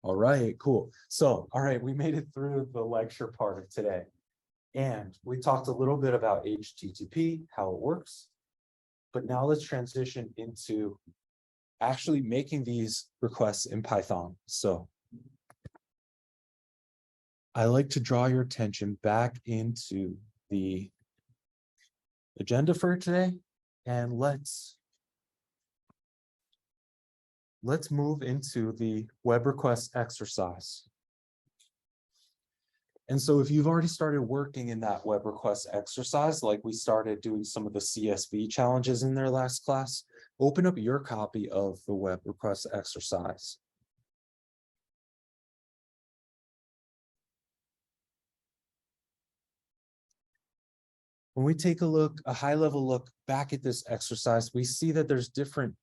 All right, cool. So, all right, we made it through the lecture part of today. And we talked a little bit about HTTP, how it works. But now let's transition into actually making these requests in Python. So I like to draw your attention back into the agenda for today, and let's move into the web request exercise. And so if you've already started working in that web request exercise, like we started doing some of the CSV challenges in their last class, open up your copy of the web request exercise. When we take a high-level look back at this exercise, we see that there's different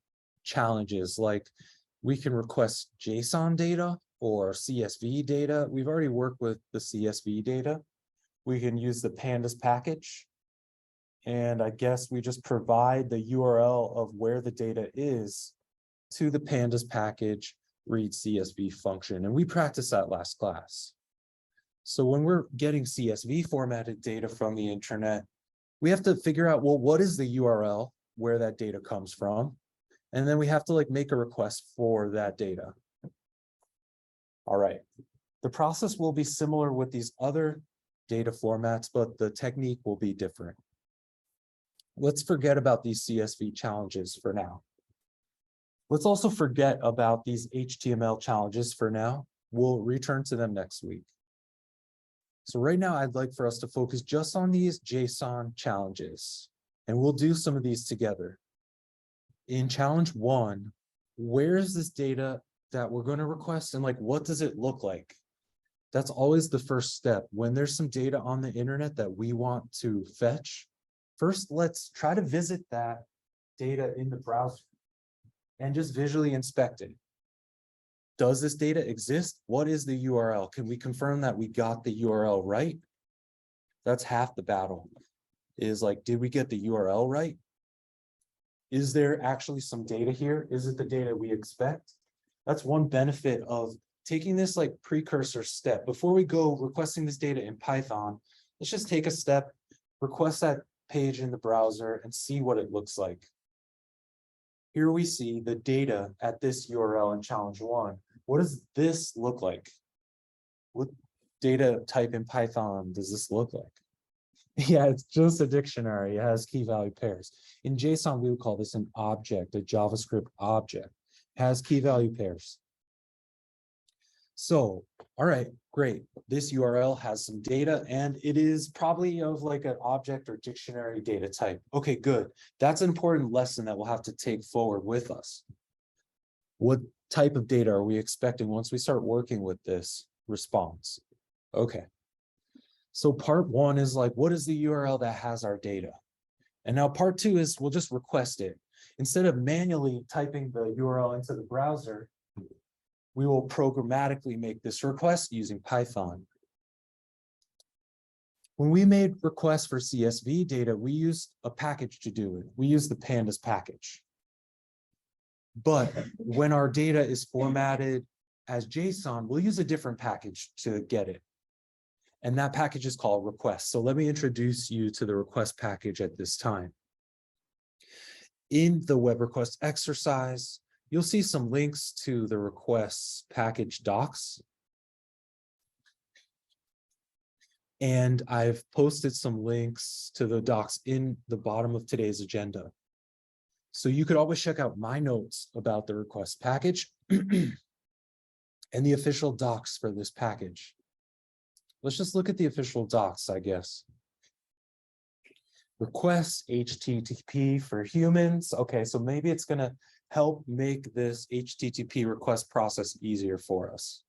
challenges, like we can request JSON data or CSV data. We've already worked with the CSV data. We can use the pandas package. And I guess we just provide the URL of where the data is to the pandas package read CSV function. And we practiced that last class. So when we're getting CSV formatted data from the internet, we have to figure out, well, what is the URL where that data comes from? And then we have to make a request for that data. All right. The process will be similar with these other data formats, but the technique will be different. Let's forget about these CSV challenges for now. Let's also forget about these HTML challenges for now. We'll return to them next week. So right now, I'd like for us to focus just on these JSON challenges, and we'll do some of these together. In challenge 1, where is this data that we're going to request, and what does it look like? That's always the first step. When there's some data on the internet that we want to fetch, first let's try to visit that data in the browser and just visually inspect it. Does this data exist? What is the URL? Can we confirm that we got the URL right? That's half the battle. Is did we get the URL right? Is there actually some data here? Is it the data we expect? That's one benefit of taking this precursor step. Before we go requesting this data in Python, let's just take a step, request that page in the browser and see what it looks like. Here we see the data at this URL in challenge 1. What does this look like? What data type in Python does this look like? Yeah, it's just a dictionary. It has key value pairs. In JSON, we would call this an object, a JavaScript object. It has key value pairs. So, all right, great. This URL has some data and it is probably of an object or dictionary data type. Okay, good. That's an important lesson that we'll have to take forward with us. What type of data are we expecting once we start working with this response? Okay. So part 1 is what is the URL that has our data? And now part 2 is we'll just request it. Instead of manually typing the URL into the browser, we will programmatically make this request using Python. When we made requests for CSV data, we used a package to do it. We used the pandas package. But when our data is formatted as JSON, we'll use a different package to get it. And that package is called request. So let me introduce you to the request package at this time. In the web request exercise, you'll see some links to the requests package docs. And I've posted some links to the docs in the bottom of today's agenda. So you could always check out my notes about the request package and the official docs for this package. Let's just look at the official docs, I guess. Requests HTTP for humans. Okay, so maybe it's going to help make this HTTP request process easier for us.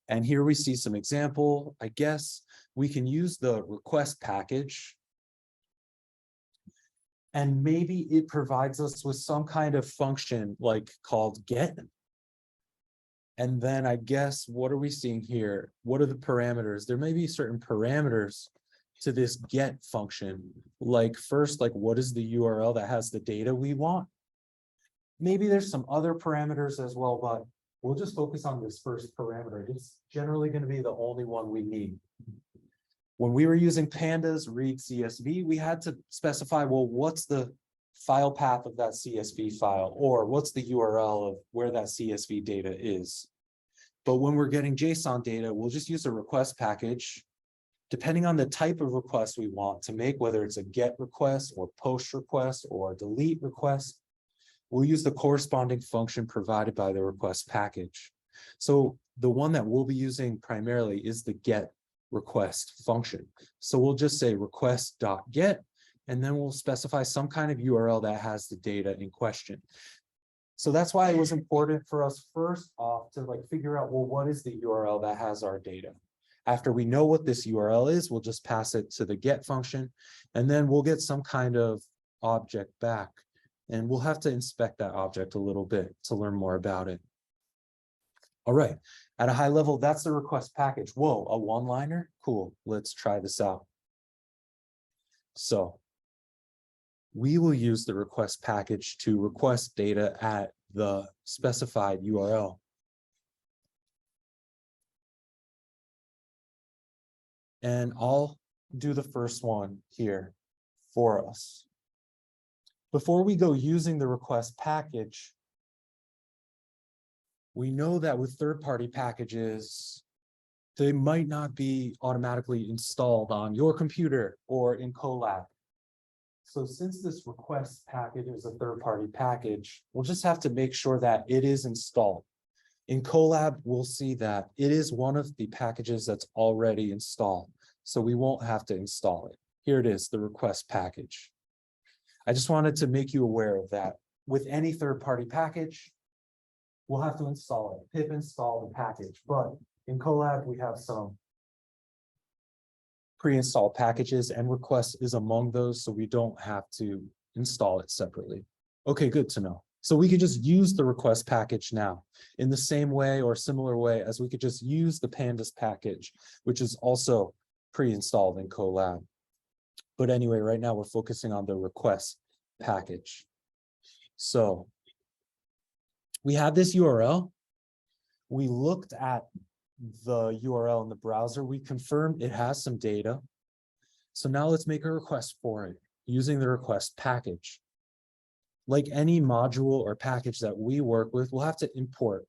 And here we see some example. I guess we can use the request package. And maybe it provides us with some kind of function called get. And then I guess, what are we seeing here? What are the parameters? There may be certain parameters to this get function. First, what is the URL that has the data we want? Maybe there's some other parameters as well, but we'll just focus on this first parameter. It's generally going to be the only one we need. When we were using pandas read CSV, we had to specify, well, what's the file path of that CSV file, or what's the URL of where that CSV data is. But when we're getting JSON data, we'll just use a request package, depending on the type of request we want to make, whether it's a GET request or POST request or a delete request. We'll use the corresponding function provided by the request package. So the one that we'll be using primarily is the GET request function. So we'll just say request.get, and then we'll specify some kind of URL that has the data in question. So that's why it was important for us first off to figure out, well, what is the URL that has our data? After we know what this URL is, we'll just pass it to the GET function, and then we'll get some kind of object back. And we'll have to inspect that object a little bit to learn more about it. All right, at a high level, that's the request package. Whoa, a one-liner? Cool, let's try this out. So we will use the request package to request data at the specified URL. And I'll do the first one here for us. Before we go using the request package, we know that with third-party packages, they might not be automatically installed on your computer or in Colab. So since this request package is a third-party package, we'll just have to make sure that it is installed. In Colab, we'll see that it is one of the packages that's already installed, so we won't have to install it. Here it is, the request package. I just wanted to make you aware of that. With any third-party package, we'll have to install it, pip install the package. But in Colab, we have some pre-installed packages, and request is among those, so we don't have to install it separately. Okay, good to know. So we could just use the request package now in the same way or similar way as we could just use the pandas package, which is also pre-installed in Colab. But anyway, right now we're focusing on the request package. So we have this URL. We looked at the URL in the browser. We confirmed it has some data. So now let's make a request for it using the request package. Like any module or package that we work with, we'll have to import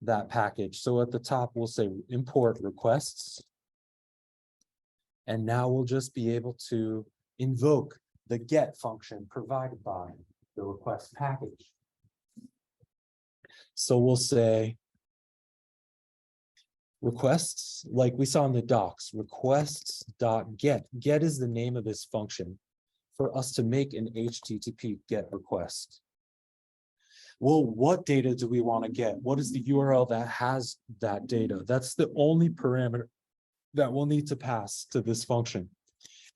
that package. So at the top, we'll say import requests. And now we'll just be able to invoke the GET function provided by the request package. So we'll say requests, like we saw in the docs, requests.get. Get is the name of this function for us to make an HTTP GET request. Well, what data do we want to get? What is the URL that has that data? That's the only parameter that we'll need to pass to this function.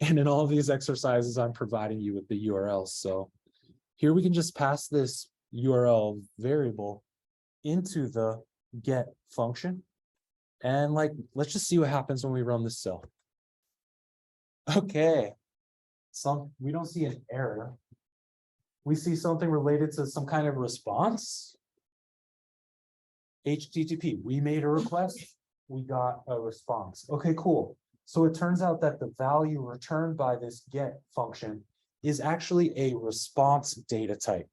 And in all of these exercises, I'm providing you with the URLs. So here we can just pass this URL variable into the GET function. And let's just see what happens when we run this cell. Okay, we don't see an error. We see something related to some kind of response. HTTP, we made a request, we got a response. Okay, cool. So it turns out that the value returned by this GET function is actually a response data type.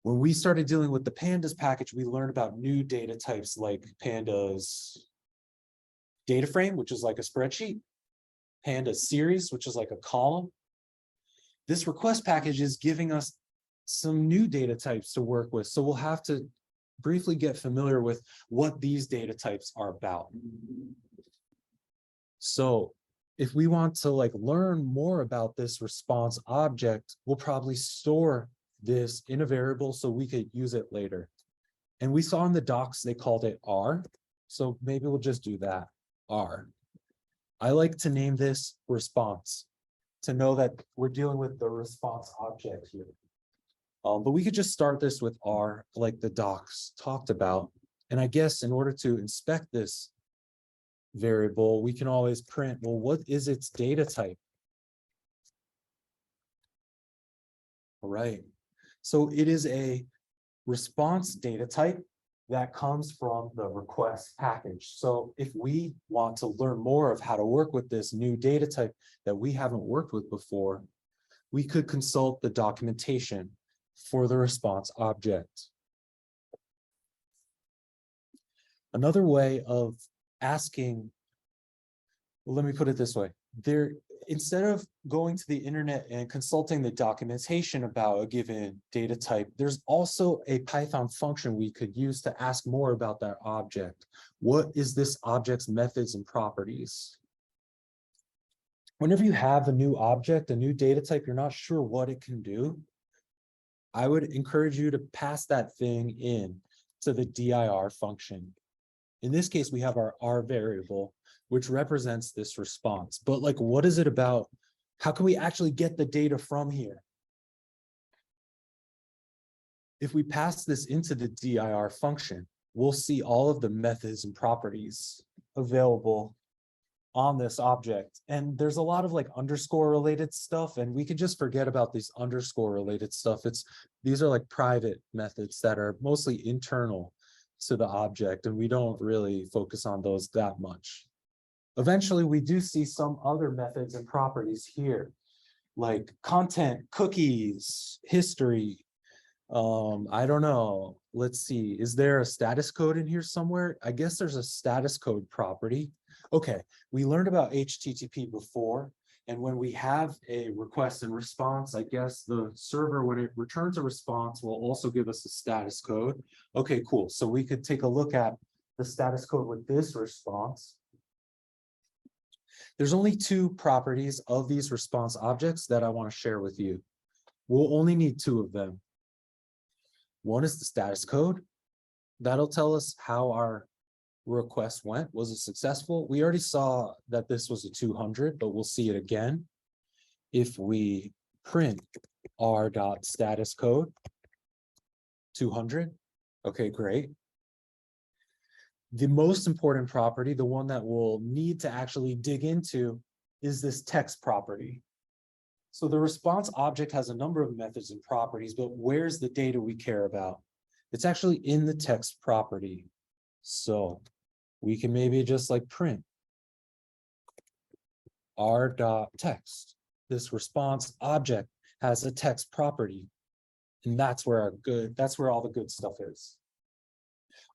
When we started dealing with the pandas package, we learned about new data types like pandas data frame, which is like a spreadsheet, pandas series, which is like a column. This request package is giving us some new data types to work with. So we'll have to briefly get familiar with what these data types are about. So if we want to learn more about this response object, we'll probably store this in a variable so we could use it later. And we saw in the docs, they called it R. So maybe we'll just do that, R. I like to name this response to know that we're dealing with the response object here. But we could just start this with R, like the docs talked about. And I guess in order to inspect this variable, we can always print, well, what is its data type? All right. So it is a response data type that comes from the request package. So if we want to learn more of how to work with this new data type that we haven't worked with before, we could consult the documentation for the response object. Another way of asking, well, let me put it this way. Instead of going to the internet and consulting the documentation about a given data type, there's also a Python function we could use to ask more about that object. What is this object's methods and properties? Whenever you have a new object, a new data type, you're not sure what it can do, I would encourage you to pass that thing in to the dir function. In this case, we have our R variable, which represents this response. But like, what is it about? How can we actually get the data from here? If we pass this into the dir function, we'll see all of the methods and properties available on this object. And there's a lot of like underscore related stuff, and we can just forget about these underscore related stuff. These are like private methods that are mostly internal to the object, and we don't really focus on those that much. Eventually, we do see some other methods and properties here, like content, cookies, history. I don't know. Let's see. Is there a status code in here somewhere? I guess there's a status code property. Okay, we learned about HTTP before, and when we have a request and response, I guess the server, when it returns a response, will also give us a status code. Okay, cool. So we could take a look at the status code with this response. There's only two properties of these response objects that I want to share with you. We'll only need two of them. One is the status code. That'll tell us how our request went. Was it successful? We already saw that this was a 200, but we'll see it again if we print r.status code 200. Okay, great. The most important property, the one that we'll need to actually dig into, is this text property. So the response object has a number of methods and properties, but where's the data we care about? It's actually in the text property. So we can maybe just like print r.text. This response object has a text property, and that's where all the good stuff is.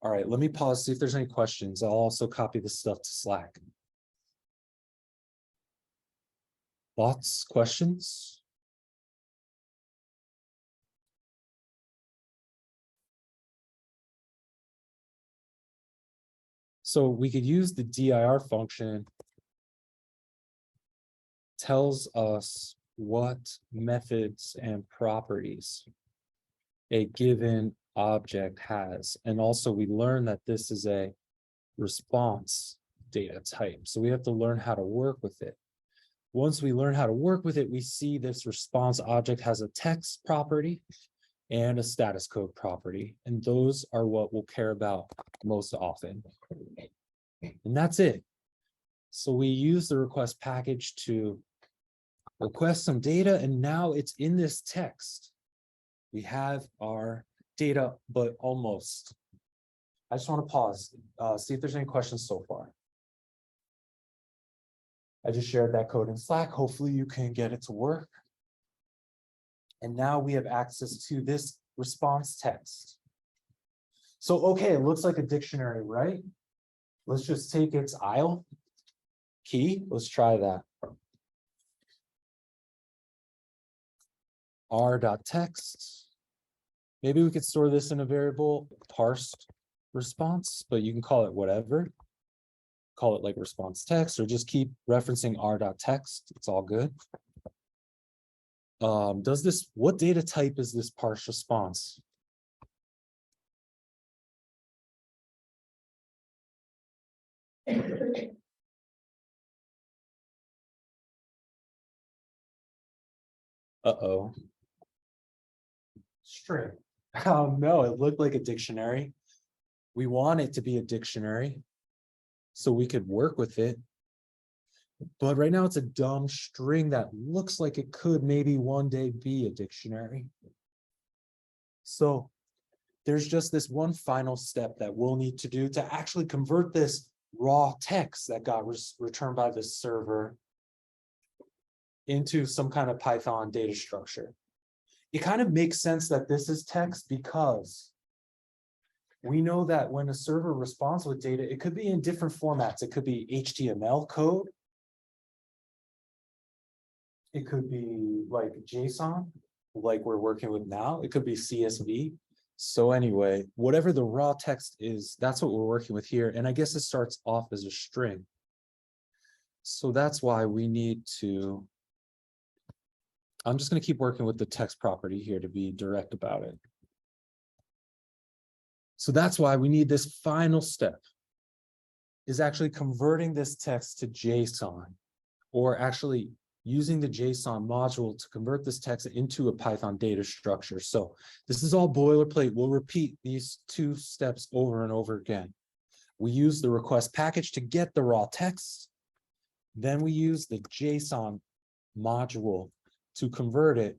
All right, let me pause, see if there's any questions. I'll also copy this stuff to Slack. Thoughts, questions? So we could use the dir function, tells us what methods and properties a given object has. And also we learn that this is a response data type. So we have to learn how to work with it. Once we learn how to work with it, we see this response object has a text property and a status code property. And those are what we'll care about most often. And that's it. So we use the request package to request some data, and now it's in this text. We have our data, but almost. I just want to pause, see if there's any questions so far. I just shared that code in Slack. Hopefully you can get it to work. And now we have access to this response text. So, okay, it looks like a dictionary, right? Let's just take its IL key. Let's try that. r.text. Maybe we could store this in a variable parsed response, but you can call it whatever. Call it like response text, or just keep referencing r.text. It's all good. What data type is this parse response? Uh-oh. String. Oh no, it looked like a dictionary. We want it to be a dictionary so we could work with it. But right now it's a dumb string that looks like it could maybe one day be a dictionary. So there's just this one final step that we'll need to do to actually convert this raw text that got returned by the server into some kind of Python data structure. It kind of makes sense that this is text because we know that when a server responds with data, it could be in different formats. It could be HTML code. It could be like JSON, like we're working with now. It could be CSV. So anyway, whatever the raw text is, that's what we're working with here. And I guess it starts off as a string. So that's why we need to, I'm just going to keep working with the text property here to be direct about it. So that's why we need this final step, is actually converting this text to JSON, or actually using the JSON module to convert this text into a Python data structure. So this is all boilerplate. We'll repeat these two steps over and over again. We use the request package to get the raw text. Then we use the JSON module to convert it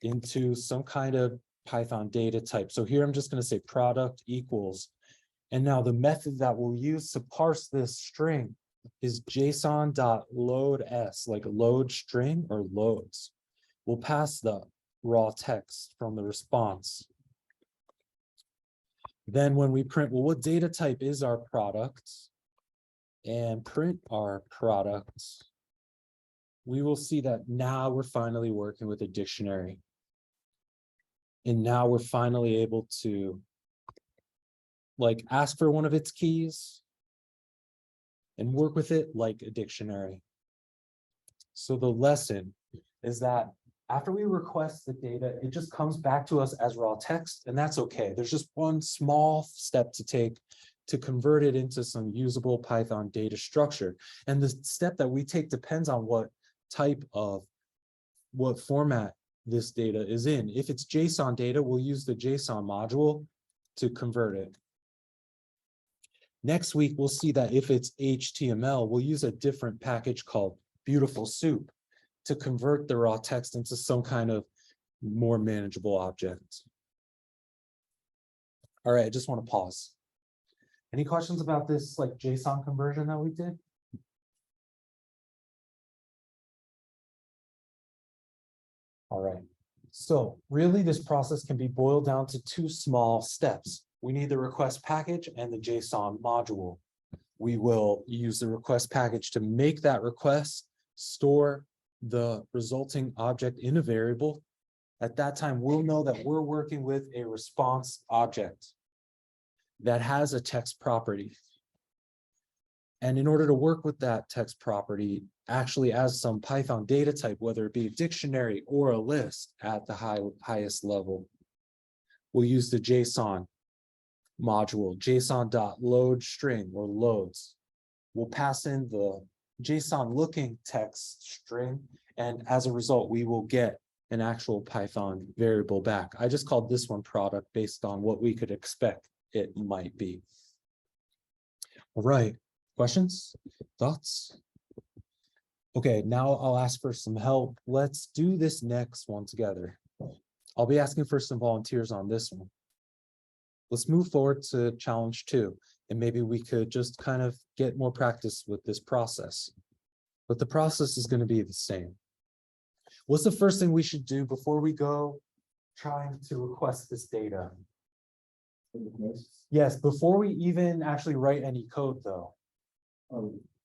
into some kind of Python data type. So here I'm just going to say product equals. And now the method that we'll use to parse this string is JSON.loadS, like load string or loads. We'll pass the raw text from the response. Then when we print, well, what data type is our product? And print our product, we will see that now we're finally working with a dictionary. And now we're finally able to like ask for one of its keys and work with it like a dictionary. So the lesson is that after we request the data, it just comes back to us as raw text, and that's okay. There's just one small step to take to convert it into some usable Python data structure. And the step that we take depends on what format this data is in. If it's JSON data, we'll use the JSON module to convert it. Next week, we'll see that if it's HTML, we'll use a different package called Beautiful Soup to convert the raw text into some kind of more manageable object. All right, I just want to pause. Any questions about this like JSON conversion that we did? All right, so really this process can be boiled down to two small steps. We need the request package and the JSON module. We will use the request package to make that request, store the resulting object in a variable. At that time, we'll know that we're working with a response object that has a text property. And in order to work with that text property, actually as some Python data type, whether it be a dictionary or a list at the highest level, we'll use the JSON module, JSON.loadString or loads. We'll pass in the JSON looking text string, and as a result, we will get an actual Python variable back. I just called this one product based on what we could expect it might be. All right, questions, thoughts? Okay, now I'll ask for some help. Let's do this next one together. I'll be asking for some volunteers on this one. Let's move forward to challenge 2, and maybe we could just kind of get more practice with this process. But the process is going to be the same. What's the first thing we should do before we go trying to request this data? Yes, before we even actually write any code though.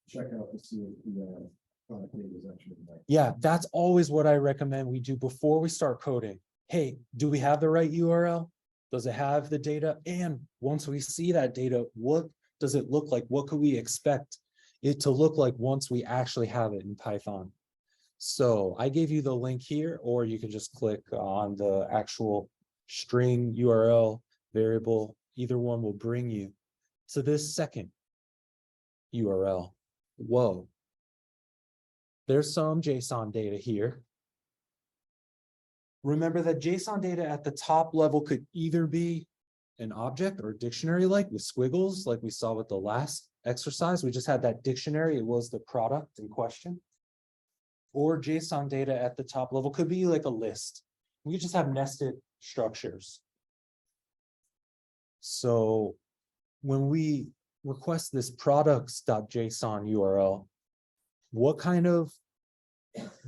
Check out to see if the product name is actually right. Yeah, that's always what I recommend we do before we start coding. Hey, do we have the right URL? Does it have the data? And once we see that data, what does it look like? What could we expect it to look like once we actually have it in Python? So I gave you the link here, or you can just click on the actual string URL variable. Either one will bring you to this second URL. Whoa. There's some JSON data here. Remember that JSON data at the top level could either be an object or dictionary-like with squiggles, like we saw with the last exercise. We just had that dictionary. It was the product in question. Or JSON data at the top level could be like a list. We could just have nested structures. So when we request this products.json URL, what kind of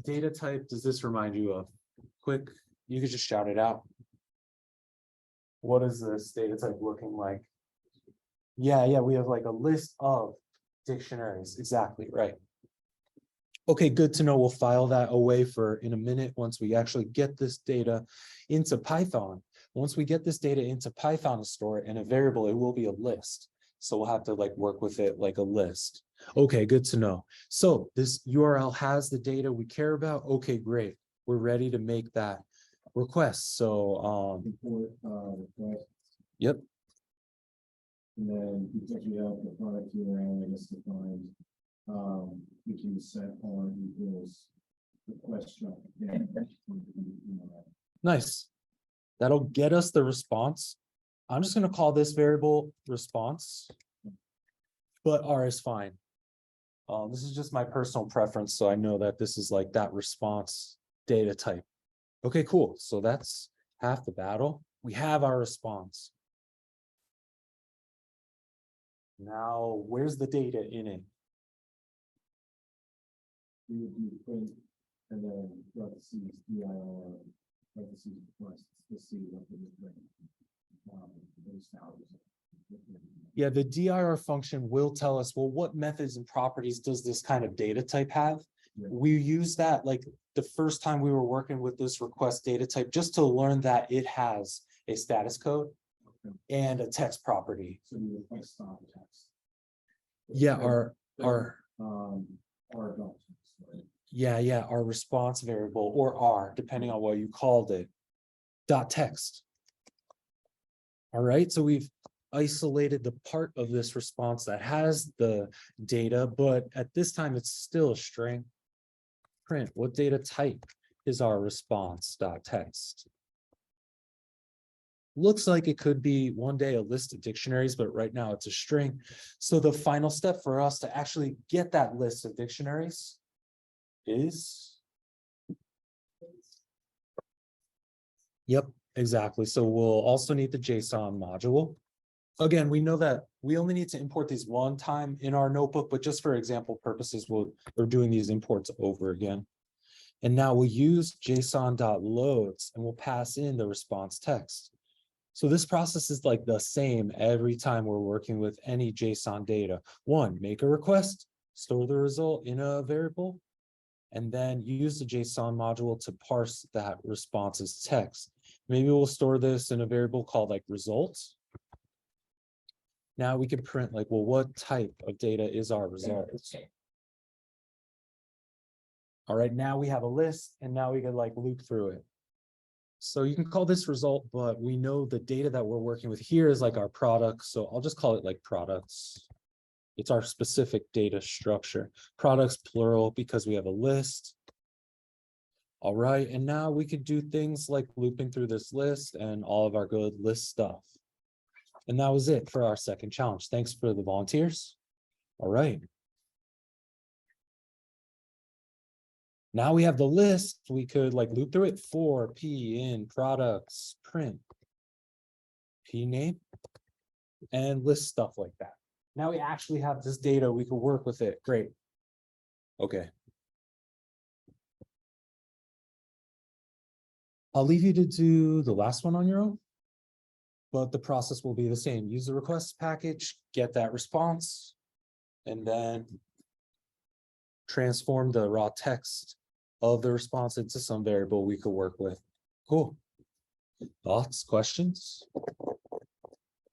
data type does this remind you of? Quick, you could just shout it out. What is this data type looking like? Yeah, we have like a list of dictionaries. Exactly, right. Okay, good to know. We'll file that away for in a minute once we actually get this data into Python. Once we get this data into Python to store it in a variable, it will be a list. So we'll have to like work with it like a list. Okay, good to know. So this URL has the data we care about. Okay, great. We're ready to make that request. So Import, request, yep. and then because we have the product URL, I guess defined, we can set on equals request shop. Yeah. Nice. That'll get us the response. I'm just going to call this variable response, but R is fine. This is just my personal preference, so I know that this is like that response data type. Okay, cool. So that's half the battle. We have our response. Now, where's the data in it? We would do print and then parentheses DIR, parentheses request to see what the different those values. Yeah, the dir function will tell us, well, what methods and properties does this kind of data type have? Yeah. We use that like the first time we were working with this request data type just to learn that it has a status code and a text property. So we request stop text. Yeah, our dot text, right? yeah, our response variable or R, depending on what you called it, dot text. All right, so we've isolated the part of this response that has the data, but at this time it's still a string. Print, what data type is our response dot text? Looks like it could be one day a list of dictionaries, but right now it's a string. So the final step for us to actually get that list of dictionaries is. Yep, exactly. So we'll also need the JSON module. Again, we know that we only need to import these one time in our notebook, but just for example purposes, we're doing these imports over again. And now we'll use JSON.loads and we'll pass in the response text. So this process is like the same every time we're working with any JSON data. One, make a request, store the result in a variable, and then use the JSON module to parse that response as text. Maybe we'll store this in a variable called like results. Now we can print like, well, what type of data is our results? All right, now we have a list and now we can like loop through it. So you can call this result, but we know the data that we're working with here is like our products. So I'll just call it like products. It's our specific data structure. Products plural because we have a list. All right, and now we could do things like looping through this list and all of our good list stuff. And that was it for our second challenge. Thanks for the volunteers. All right. Now we have the list. We could like loop through it for P in products, print, P name, and list stuff like that. Now we actually have this data. We can work with it. Great. Okay. I'll leave you to do the last one on your own, but the process will be the same. Use the request package, get that response, and then transform the raw text of the response into some variable we could work with. Cool. Thoughts, questions?